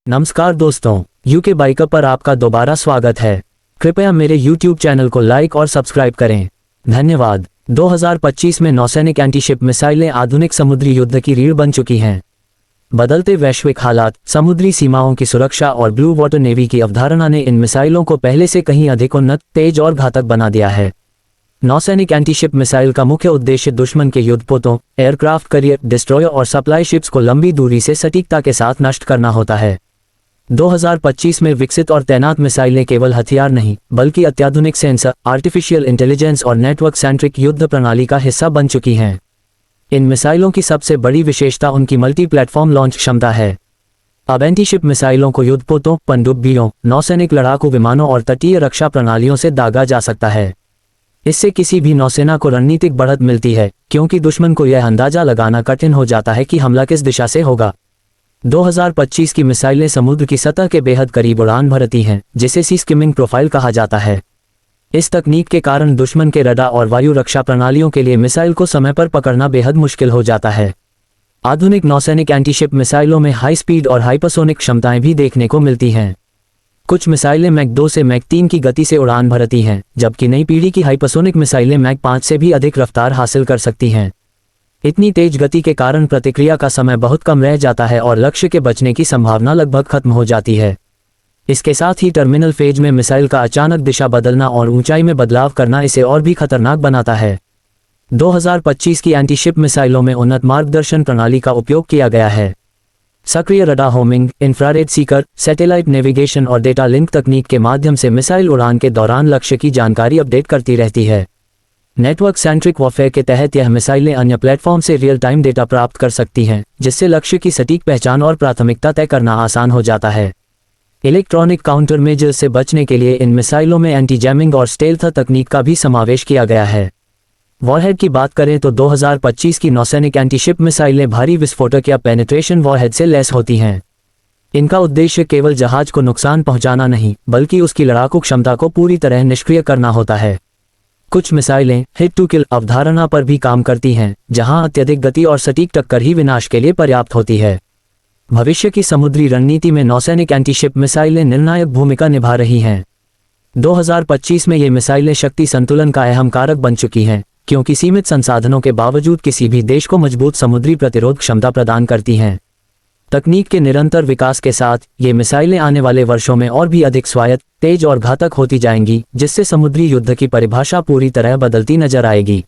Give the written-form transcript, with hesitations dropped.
नमस्कार दोस्तों, UK biker पर आपका दोबारा स्वागत है। कृपया मेरे YouTube चैनल को लाइक और सब्सक्राइब करें। धन्यवाद। 2025 में नौसैनिक एंटीशिप मिसाइलें आधुनिक समुद्री युद्ध की रीढ़ बन चुकी हैं। बदलते वैश्विक हालात, समुद्री सीमाओं की सुरक्षा और ब्लू वाटर नेवी की अवधारणा ने इन मिसाइलों को पहले से कहीं अधिक उन्नत, तेज और घातक बना दिया है। नौसैनिक एंटीशिप मिसाइल का मुख्य उद्देश्य दुश्मन के युद्धपोतों, एयरक्राफ्ट कैरियर, डिस्ट्रॉयर और सप्लाई शिप्स को लंबी दूरी से सटीकता के साथ नष्ट करना होता है। 2025 में विकसित और तैनात मिसाइलें केवल हथियार नहीं, बल्कि अत्याधुनिक सेंसर, आर्टिफिशियल इंटेलिजेंस और नेटवर्क सेंट्रिक युद्ध प्रणाली का हिस्सा बन चुकी हैं। इन मिसाइलों की सबसे बड़ी विशेषता उनकी मल्टी प्लेटफॉर्म लॉन्च क्षमता है। अब एंटीशिप मिसाइलों को युद्धपोतों, पनडुब्बियों, नौसैनिक लड़ाकू विमानों और तटीय रक्षा प्रणालियों से दागा जा सकता है। इससे किसी भी नौसेना को रणनीतिक बढ़त मिलती है, क्योंकि दुश्मन को यह अंदाजा लगाना कठिन हो जाता है कि हमला किस दिशा से होगा। 2025 की मिसाइलें समुद्र की सतह के बेहद करीब उड़ान भरती हैं, जिसे सी स्किमिंग प्रोफाइल कहा जाता है। इस तकनीक के कारण दुश्मन के रडार और वायु रक्षा प्रणालियों के लिए मिसाइल को समय पर पकड़ना बेहद मुश्किल हो जाता है। आधुनिक नौसैनिक एंटीशिप मिसाइलों में हाई स्पीड और हाइपरसोनिक क्षमताएं भी देखने को मिलती हैं। कुछ मिसाइलें मैक 2 से मैक 3 की गति से उड़ान भरती हैं, जबकि नई पीढ़ी की हाइपरसोनिक मिसाइलें मैक 5 से भी अधिक रफ्तार हासिल कर सकती हैं। इतनी तेज गति के कारण प्रतिक्रिया का समय बहुत कम रह जाता है और लक्ष्य के बचने की संभावना लगभग खत्म हो जाती है। इसके साथ ही टर्मिनल फेज में मिसाइल का अचानक दिशा बदलना और ऊंचाई में बदलाव करना इसे और भी खतरनाक बनाता है। 2025 की एंटीशिप मिसाइलों में उन्नत मार्गदर्शन प्रणाली का उपयोग किया गया है। सक्रिय radar homing, infrared Sikar, satellite navigation और डेटा लिंक तकनीक के माध्यम से मिसाइल उड़ान के दौरान लक्ष्य की जानकारी अपडेट करती रहती है। नेटवर्क सेंट्रिक वॉरफेयर के तहत यह मिसाइलें अन्य प्लेटफॉर्म से रियल टाइम डेटा प्राप्त कर सकती हैं, जिससे लक्ष्य की सटीक पहचान और प्राथमिकता तय करना आसान हो जाता है। इलेक्ट्रॉनिक काउंटर मेजर्स से बचने के लिए इन मिसाइलों में एंटी जैमिंग और स्टेल्थ तकनीक का भी समावेश किया गया है। वॉरहेड की बात करें तो 2025 की नौसैनिक एंटीशिप मिसाइलें भारी विस्फोटक या पेनिट्रेशन वॉरहेड से लैस होती हैं। इनका उद्देश्य केवल जहाज को नुकसान पहुंचाना नहीं, बल्कि उसकी लड़ाकू क्षमता को पूरी तरह निष्क्रिय करना होता है। कुछ मिसाइलें हिट टू किल अवधारणा पर भी काम करती हैं, जहां अत्यधिक गति और सटीक टक्कर ही विनाश के लिए पर्याप्त होती है। भविष्य की समुद्री रणनीति में नौसैनिक एंटीशिप मिसाइलें निर्णायक भूमिका निभा रही हैं। 2025 में ये मिसाइलें शक्ति संतुलन का अहम कारक बन चुकी हैं, क्योंकि सीमित संसाधनों के बावजूद किसी भी देश को मजबूत समुद्री प्रतिरोध क्षमता प्रदान करती हैं। तकनीक के निरंतर विकास के साथ ये मिसाइलें आने वाले वर्षों में और भी अधिक स्वायत्त, तेज और घातक होती जाएंगी, जिससे समुद्री युद्ध की परिभाषा पूरी तरह बदलती नजर आएगी।